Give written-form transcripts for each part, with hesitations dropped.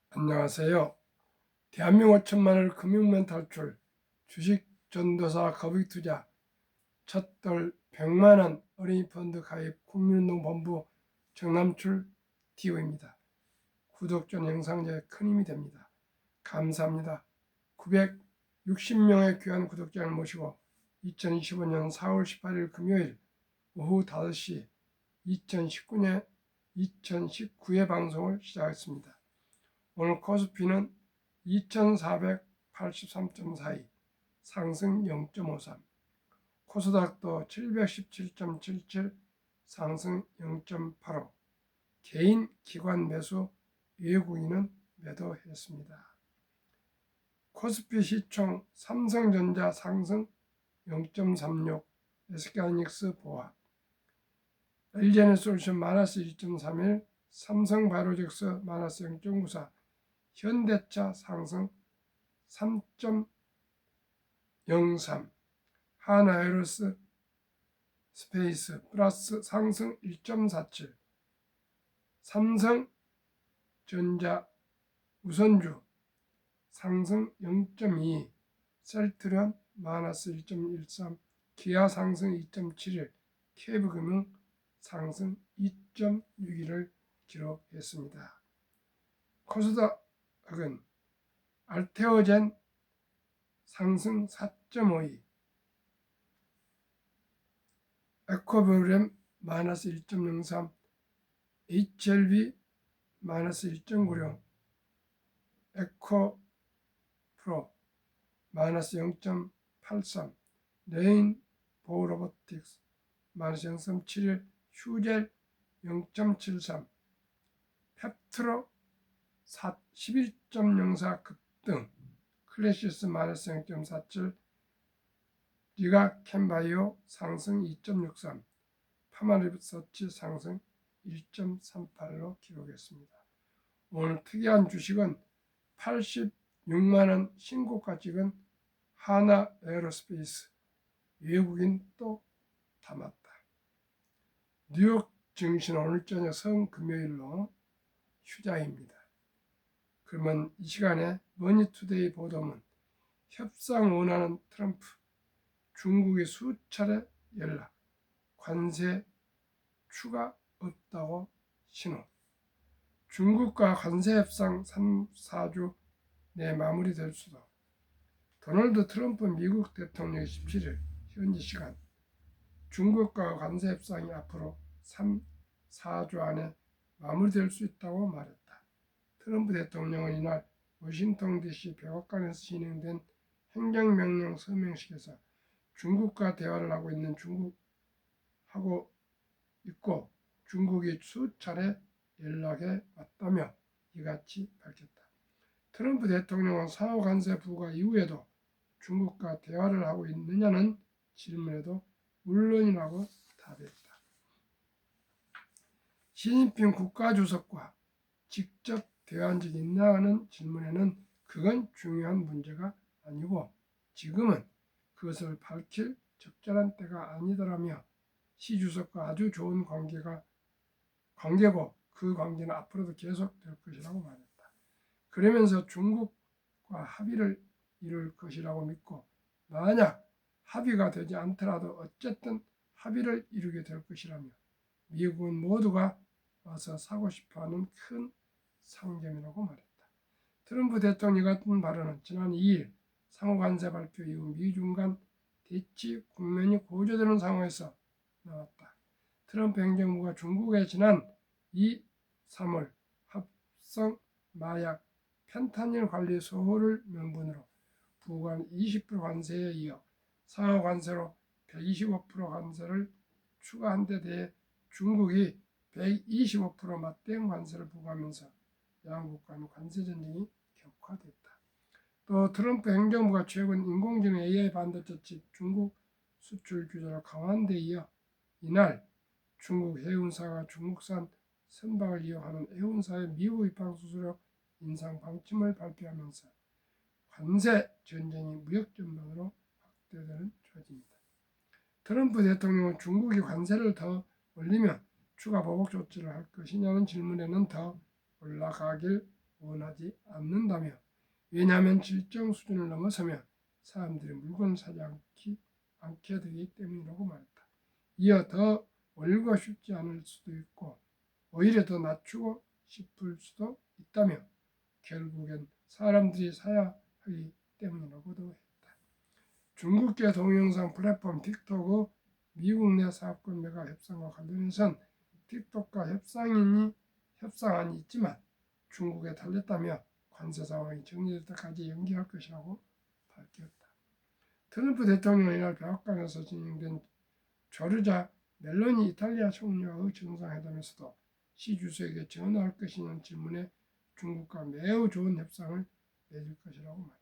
안녕하세요. 대한민국 5천만을 금융면 탈출, 주식 전도사 거북이 투자, 첫돌 100만원 어린이 펀드 가입 국민운동 본부 정남출 DO입니다. 구독 전 영상에 큰 힘이 됩니다. 감사합니다. 960명의 귀한 구독자를 모시고 2025년 4월 18일 금요일 오후 5시 2019회 방송을 시작했습니다. 오늘 코스피는 2483.42 상승 0.53, 코스닥도 717.77 상승 0.85, 개인 기관 매수, 외국인은 매도했습니다. 코스피 시총 삼성전자 상승 0.36, SK하이닉스 보합, LG에너지솔루션 마이너스 1.31, 삼성바이오로직스 마이너스 0.94, 현대차 상승 3.03, 하나에어로스 스페이스 플러스 상승 1.47, 삼성전자 우선주 상승 0.2, 셀트리온 마이너스 1.13, 기아 상승 2.71, KB금융 상승 2.61을 기록했습니다. 코스닥은 알테오젠 상승 4.52, 에코브렘 마이너스 1.03, HLB 마이너스 1.96, 에코프로 마이너스 0.83, 레인보우로보틱스 마이너스 0.71, 휴젤 0.73, 펩트로 11.04 급등, 클래시스 마이너스 0.47, 리가캠바이오 상승 2.63, 파마리서치 상승 1.38로 기록했습니다. 오늘 특이한 주식은 86만원 신고가 찍은 하나에어로스페이스, 외국인 또 담았다. 뉴욕 증시는 오늘 저녁 성금요일로 휴장입니다. 그러면 이 시간에 머니투데이 보도는 협상 원하는 트럼프, 중국의 수차례 연락, 관세 추가 없다고 신호, 중국과 관세 협상 3, 4주 내 마무리될 수도, 도널드 트럼프 미국 대통령이 17일 현지 시간 중국과 관세 협상이 앞으로 3, 4주 안에 마무리될 수 있다고 말했다. 트럼프 대통령은 이날 워싱턴 DC 백악관에서 진행된 행정명령 서명식에서 중국과 대화를 하고 있고 중국이 수차례 연락해 왔다며 이같이 밝혔다. 트럼프 대통령은 상호 관세 부과 이후에도 중국과 대화를 하고 있느냐는 질문에도 물론이라고 답했다. 시진핑 국가주석과 직접 대화한 적이 있냐는 질문에는 그건 중요한 문제가 아니고 지금은 그것을 밝힐 적절한 때가 아니더라며 시 주석과 아주 좋은 관계고 그 관계는 앞으로도 계속될 것이라고 말했다. 그러면서 중국과 합의를 이룰 것이라고 믿고 만약 합의가 되지 않더라도 어쨌든 합의를 이루게 될 것이라며 미국은 모두가 와서 사고 싶어하는 큰 상점이라고 말했다. 트럼프 대통령 같은 발언은 지난 2일 상호관세 발표 이후 미중 간 대치 국면이 고조되는 상황에서 나왔다. 트럼프 행정부가 중국에 지난 2, 3월 합성 마약 펜타닐 관리 소홀을 명분으로 부과한 20% 관세에 이어 상하 관세로 125% 관세를 추가한 데 대해 중국이 125% 맞대응 관세를 부과하면서 양국 간 관세 전쟁이 격화됐다. 또 트럼프 행정부가 최근 인공지능 AI 반도체 칩 중국 수출 규제를 강화한 데 이어 이날 중국 해운사가 중국산 선박을 이용하는 해운사의 미국 입항 수수료 인상 방침을 발표하면서 관세 전쟁이 무역 전망으로 확대되는 처지입니다. 트럼프 대통령은 중국이 관세를 더 올리면 추가 보복 조치를 할 것이냐는 질문에는 더 올라가길 원하지 않는다며, 왜냐하면 일정 수준을 넘어서면 사람들이 물건을 사지 않게 되기 때문이라고 말했다. 이어 더 올리고 싶지 않을 수도 있고 오히려 더 낮추고 싶을 수도 있다며, 결국엔 사람들이 사야 하기 때문이라고도 했다. 중국계 동영상 플랫폼 틱톡의 미국 내 사업권 매각 협상과 관련해선 틱톡과 협상안이 있지만 중국에 달렸다며 관세 상황이 정리될 때까지 연기할 것이라고 밝혔다. 트럼프 대통령이 이날 백악관에서 진행된 조르자 멜로니 이탈리아 총리와의 정상회담에서도 시 주석에게 전화할 것이냐는 질문에 중국과 매우 좋은 협상을 맺을 것이라고 말했다.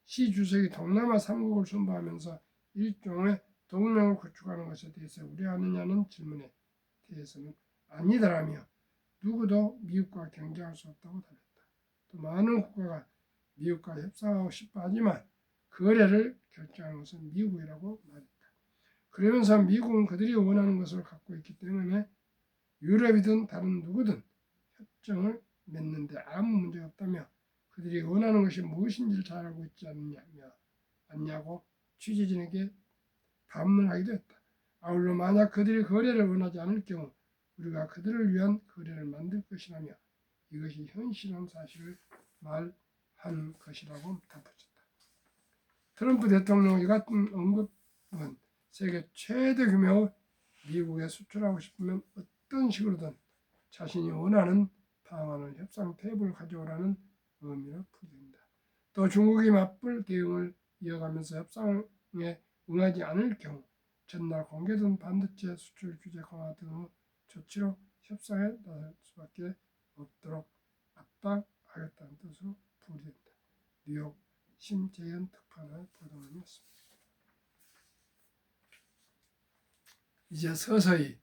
시 주석이 동남아 3국을 선보하면서 일종의 동맹을 구축하는 것에 대해서 우려하느냐는 질문에 대해서는 아니더라며 누구도 미국과 경쟁할 수 없다고 답했다. 또 많은 국가가 미국과 협상하고 싶어 하지만 거래를 결정하는 것은 미국이라고 말했다. 그러면서 미국은 그들이 원하는 것을 갖고 있기 때문에 유럽이든 다른 누구든 협정을 맺는데 아무 문제가 없다며 그들이 원하는 것이 무엇인지를 잘 알고 있지 않냐고 취재진에게 반문하기도 했다. 아울러 만약 그들이 거래를 원하지 않을 경우 우리가 그들을 위한 거래를 만들 것이라며 이것이 현실한 사실을 말한 것이라고 덧붙였다. 트럼프 대통령의 같은 언급은 세계 최대 규모의 미국에 수출하고 싶으면 어떤 식으로든 자신이 원하는 방안을 협상 테이블을 가져오라는 의미로 풀이된다. 또 중국이 맞불 대응을 이어가면서 협상에 응하지 않을 경우 전날 공개된 반도체 수출 규제 강화 등의 조치로 협상에 나설 수밖에 없도록 압박하겠다는 뜻으로 풀이된다. 뉴욕 심재현 특파원의 보도문이었습니다. 이제 서서히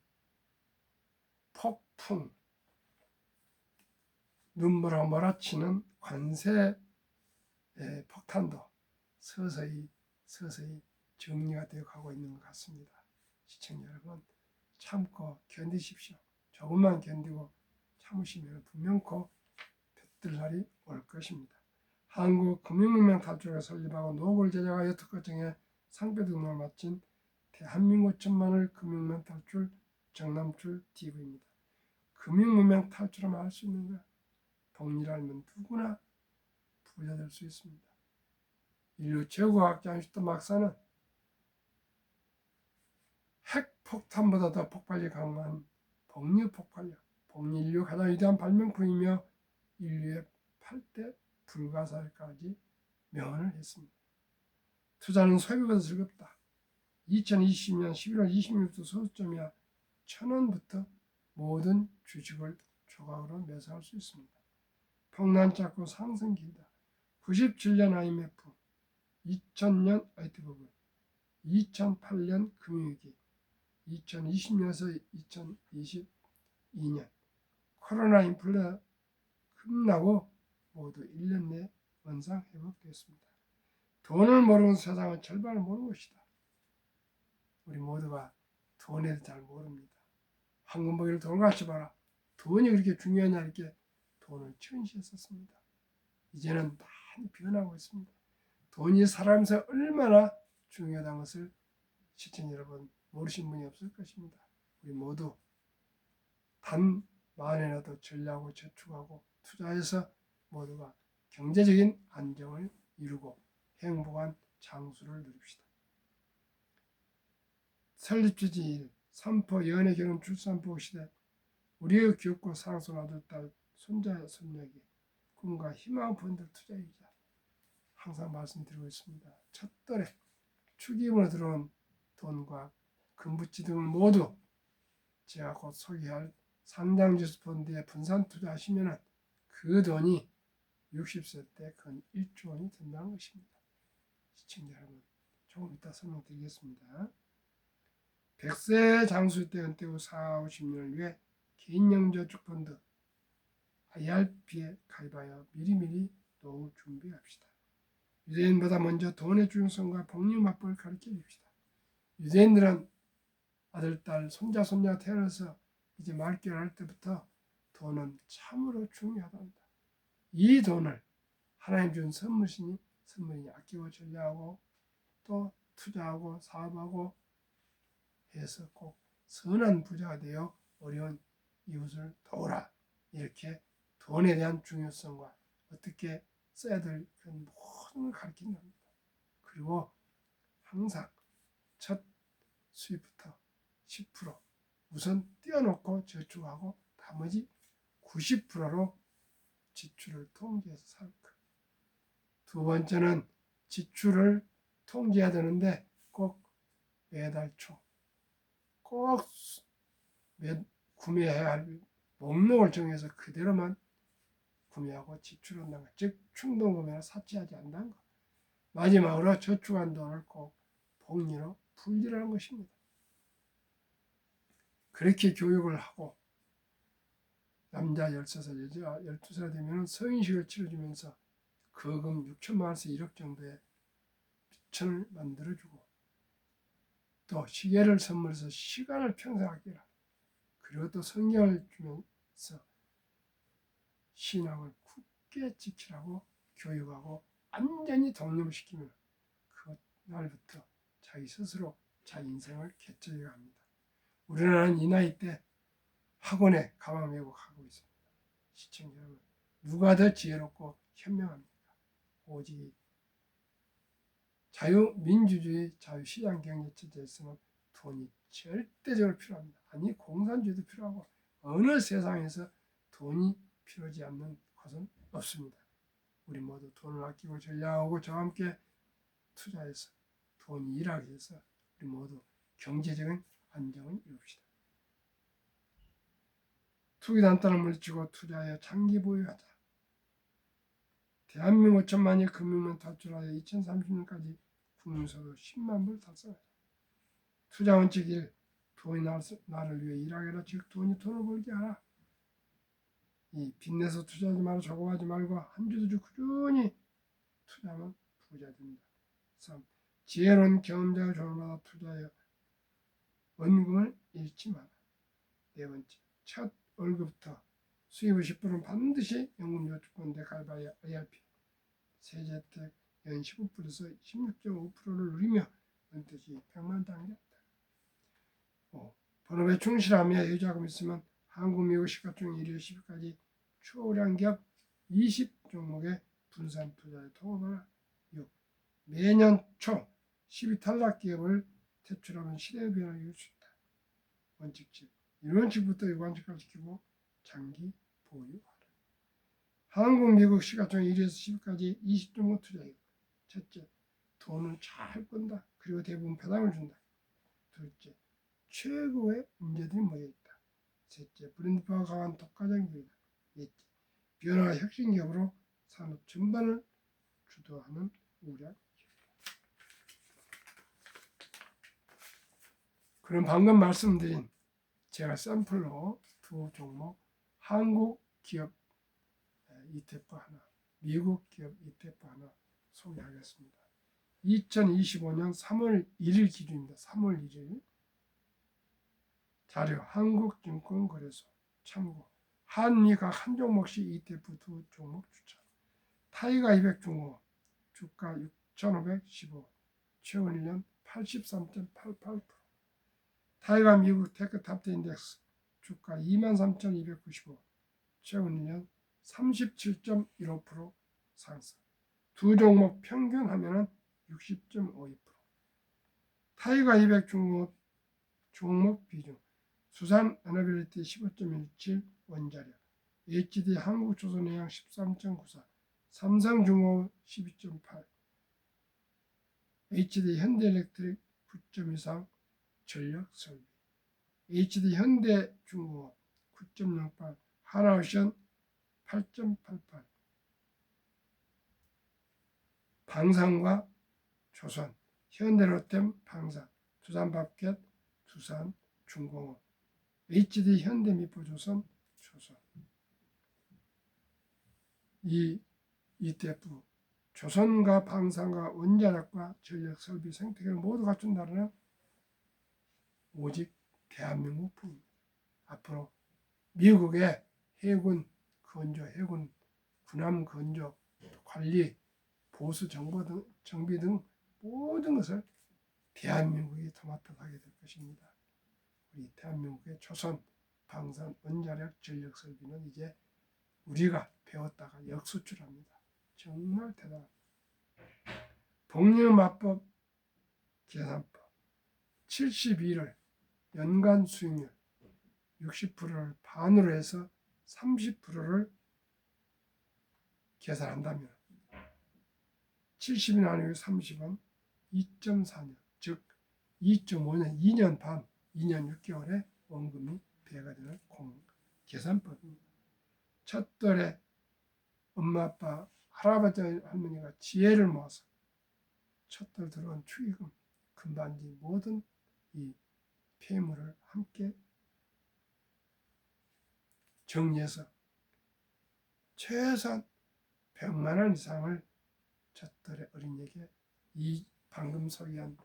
폭풍 눈물을 몰아치는 관세 폭탄도 서서히 정리가 되어 가고 있는 것 같습니다. 시청자 여러분, 참고 견디십시오. 조금만 견디고 참으시면 분명코 볕들 날이 올 것입니다. 한국 금융문명 탈출을 설립하고 노블 제작하여 특허청에 상표 등록을 마친 대한민국 천만을 금융문명 탈출 정남출 TV입니다. 금융문명 탈출하면 할 수 있는 거야. 복리를 알면 누구나 부자 될 수 있습니다. 인류 최고학자 아인슈타인 박사는 핵폭탄보다 더 폭발력이 강한 복리 폭발력, 복리 인류 가장 위대한 발명품이며 인류의 8대 불가사의까지 명언을 했습니다. 투자는 소비보다 즐겁다. 2020년 11월 26일 소수점이야 1,000원부터 모든 주식을 조각으로 매수할 수 있습니다. 폭난 짧고 상승 길다. 97년 IMF, 2000년 IT버블, 2008년 금융위기, 2020년에서 2022년 코로나 인플레 끝나고 모두 1년 내 원상 회복됐습니다. 돈을 모르는 세상은 절반을 모르는 것이다. 우리 모두가 돈에 대해 잘 모릅니다. 황금보기를 돌같이 봐라. 돈이 그렇게 중요하냐 이렇게 돈을 천시했었습니다. 이제는 많이 변하고 있습니다. 돈이 살아가면서 얼마나 중요하다는 것을 시청자 여러분 모르신 분이 없을 것입니다. 우리 모두 단만에라도 전략하고 저축하고 투자해서 모두가 경제적인 안정을 이루고 행복한 장수를 누립시다. 설립주지 3포 연애 결혼 출산 부부 시대 우리의 귀엽고 사랑스러운 아들 딸 손자 손녀에게 꿈과 희망 펀드 투자이자 항상 말씀드리고 있습니다. 첫돌에 축의금으로 들어온 돈과 금붙지 등을 모두 제가 곧 소개할 상장지수 펀드에 분산 투자하시면 그 돈이 60세 때 근 1조 원이 된다는 것입니다. 시청자 여러분, 조금 이따 설명드리겠습니다. 100세 장수 때 은퇴 후 4, 50년을 위해 개인연저축펀드 IRP에 가입하여 미리미리 노후 준비합시다. 유대인보다 먼저 돈의 중요성과 복리 맞벌을 가르쳐 줍시다. 유대인들은 아들, 딸, 손자, 손녀가 태어나서 이제 말귀를 할 때부터 돈은 참으로 중요하단다. 이 돈을 하나님 준 선물이니 아끼고 전략하고 또 투자하고 사업하고 해서 꼭 선한 부자가 되어 어려운 이웃을 도우라. 이렇게 돈에 대한 중요성과 어떻게 써야 될 그런 모든 걸 가르친답니다. 그리고 항상 첫 수입부터 10% 우선 떼어놓고 저축하고 나머지 90%로 지출을 통제해서 살 것. 두 번째는 지출을 통제해야 되는데 꼭 매달 초 꼭 구매해야 할 목록을 정해서 그대로만 구매하고 지출한다는 것. 즉 충동 구매나 사치하지 않는다는 것. 마지막으로 저축한 돈을 꼭 복리로 분리하는 것입니다. 그렇게 교육을 하고 남자 13살, 여자 12살 되면 성인식을 치러주면서 거금 6천만 원에서 1억 정도의 빚천을 만들어주고 또 시계를 선물해서 시간을 평생 아끼라. 그리고 또 성경을 주면서 신앙을 굳게 지키라고 교육하고 완전히 독립시키면 그날부터 자기 스스로 자기 인생을 개척해 갑니다. 우리나라는 이 나이 때 학원에 가방 메고 가고 있습니다. 시청자 여러분, 누가 더 지혜롭고 현명합니까? 오직 자유민주주의, 자유시장 경제 체제에서는 돈이 절대적으로 필요합니다. 아니 공산주의도 필요하고 어느 세상에서 돈이 필요하지 않는 것은 없습니다. 우리 모두 돈을 아끼고 전략하고 저와 함께 투자해서 돈이 일하게 해서 우리 모두 경제적인 안정을 이룹시다. 투기단단을 물리치고 투자하여 장기 보유하자. 대한민국 5천만이 금융만 탈출하여 2030년까지 국민소득 10만 불 달성하자. 투자 원칙 1. 돈이 나를 위해 일하게 하라. 즉 돈이 돈을 벌게 하라. 이 빚내서 투자하지 말고 저거하지 말고 한 주도 주 꾸준히 투자하면 부자 됩니다. 3. 지혜로운 경험자의 조언을 받아 투자하여 원금을 잃지 마라. 네 번째, 첫 월급부터 수입의 10%는 반드시 연금저축펀드에 가입하여 IRP, 세제혜택 연 15%에서 16.5%를 누리며 은퇴시 100만 당겼다. 5. 본업에 충실하며 여유자금 있으면 한국, 미국 시가총 1위 10위까지 초량 기업 20종목의 분산 투자에 통합하라. 6. 매년 초 10위 탈락 기업을 퇴출하면 시대의 변화를 이룰 수 있다. 원칙 7. 일원칙부터 일관칙까지 지키고 장기 보유하라. 한국, 미국 시가총 1위에서 10위까지 20종목 투자해. 첫째, 돈을 잘 끈다. 그리고 대부분 배당을 준다. 둘째, 최고의 인재들이 모여있다. 셋째, 브랜드화가 강한 독과점 기업이다. 넷째, 변화와 혁신 기업으로 산업 전반을 주도하는 우량 기업이다. 그럼 방금 말씀드린 제가 샘플로 두 종목, 한국 기업 ETF 하나, 미국 기업 ETF 하나 소개하겠습니다. 2025년 3월 1일 기준입니다. 3월 1일 자료 한국증권거래소 참고. 한미각 한 종목씩 ETF 두 종목 추천. 타이가 200 중국 주가 6,515 최근 1년 83.88%. 타이가 미국 테크탑10 인덱스 주가 23,295 최근 1년 37.15% 상승. 두 종목 평균하면 60.52%. 타이가 200 중국 종목 비중 수산 에너빌리티 15.17 원자력, HD 한국조선해양 13.94, 삼성중공업 12.8, HD 현대일렉트릭 9.23 전력설비, HD 현대중공업 9.08, 하나오션 8.88, 방산과 조선, 현대로템 방산, 두산밥켓, 두산중공업, HD 현대미포조선, 조선. 이 ETF 조선과 방산과 원자력과 전력설비 생태계를 모두 갖춘다는 오직 대한민국뿐입니다. 앞으로 미국의 해군 건조 해군 군함 건조, 관리, 보수 정비 등 모든 것을 대한민국이 도맡아가게 될 것입니다. 우리 대한민국의 조선 방산 원자력 전력 설비는 이제 우리가 배웠다가 역수출합니다. 정말 대단합니다. 복리마법 계산법 72를 연간 수익률 60%를 반으로 해서 30%를 계산한다면 70이 나누기 30은 2.4년, 즉 2.5년, 2년 반, 2년 6개월에 원금이 배가 되는 계산법입니다. 첫돌에 엄마, 아빠, 할아버지, 할머니가 지혜를 모아서 첫돌 들어온 축의금, 금반지 모든 이 폐물을 함께 정리해서 최소한 100만 원 이상을 첫돌의 어린이에게 이 방금 소개한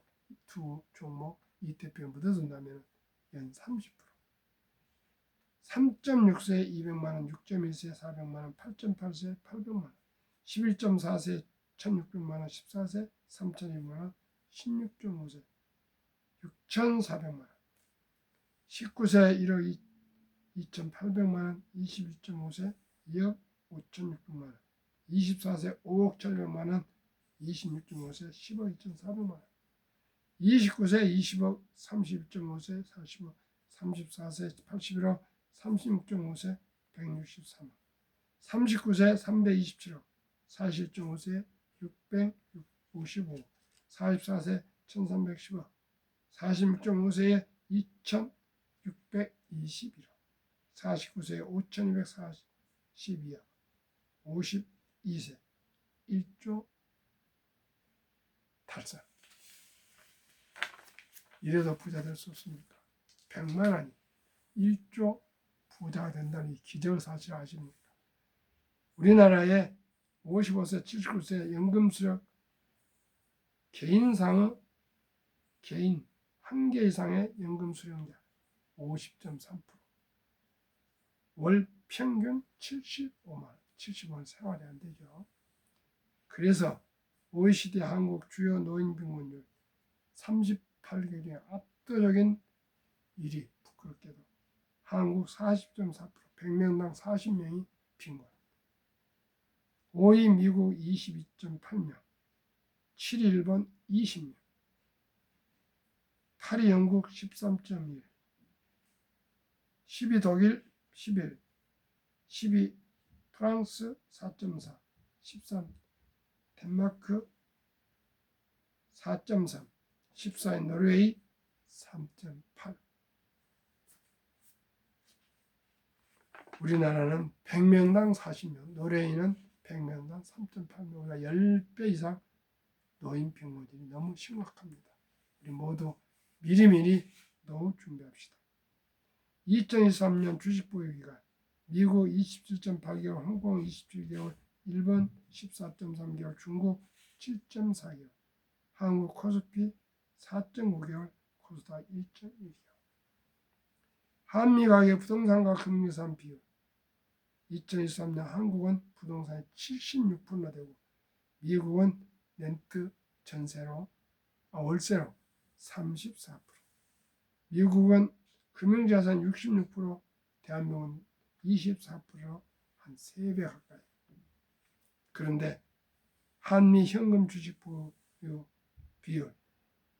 두 종목 ETF에 묻어둔다면 연 30%, 3.6세에 200만 원, 6.1세에 400만 원, 8.8세에 800만 원, 11.4세에 1,600만 원, 14세 3,200만 원, 16.5세 6,400만 원, 19세 1억 2,800만 원, 21.5세 2억 5,600만 원, 24세 5억 1,100만 원, 26.5세 10억 2,400만 원, 29세 20억, 31.5세 40억, 34세 81억, 36.5세 163억, 39세 327억, 41.5세 655억, 44세 1310억, 46.5세에 2621억, 49세에 5242억, 52세 1조 달성. 이래도 부자 될 수 없습니까? 100만 원이 1조 부자가 된다는 이 기적사실 아십니까? 우리나라의 55세, 79세 연금 수령 개인 한 개 이상의 연금 수령자 50.3%, 월 평균 75만 원, 75만 생활이 안 되죠. 그래서 OECD 한국 주요 노인 빈곤율 38개 중에 압도적인 1위, 부끄럽게도 한국 40.4%, 100명당 40명이 빈곤. 5위 미국 22.8명, 7위 일본 20명, 8위 영국 13.1, 10위 독일 11, 10위 프랑스 4.4, 13 덴마크 4.3, 14위 노르웨이 3.8. 우리나라는 100명당 40명, 노르웨이는 100명당 3.8명, 우리가 10배 이상 노인 빈곤율이 너무 심각합니다. 우리 모두 미리미리 노후 준비합시다. 2023년 주식 보유기간 미국 27.8개월, 홍콩 27개월, 일본 14.3개월, 중국 7.4개월, 한국 코스피 4.9개월, 코스닥 1.1개월. 한미 가계 부동산과 금융산 비율 2023년 한국은 부동산이 76%나 되고 미국은 렌트 월세로 34%, 미국은 금융자산 66%, 대한민국은 24%, 한 3배 가까이. 그런데 한미 현금 주식 보유 비율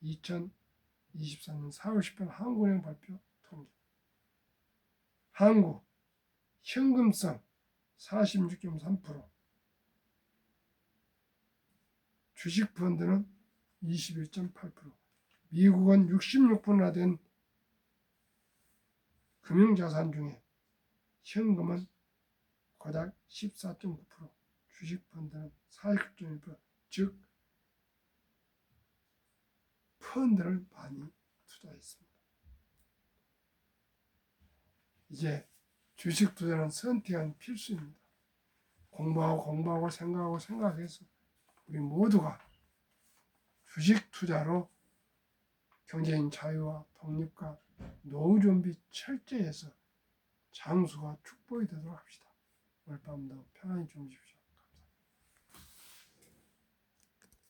2023년 4월 10일 한국은행 발표 통계. 한국 현금성 46.3%, 주식 펀드는 21.8%, 미국은 66%나 된 금융자산 중에 현금은 고작 14.9%, 주식 펀드는 49.1%, 즉 펀드를 많이 투자했습니다. 이제 주식 투자는 선택은 필수입니다. 공부하고 생각해서 우리 모두가 주식 투자로 경제인 자유와 독립과 노후 준비 철저히 해서 장수가 축복이 되도록 합시다. 오늘 밤도 편안히 주무십시오.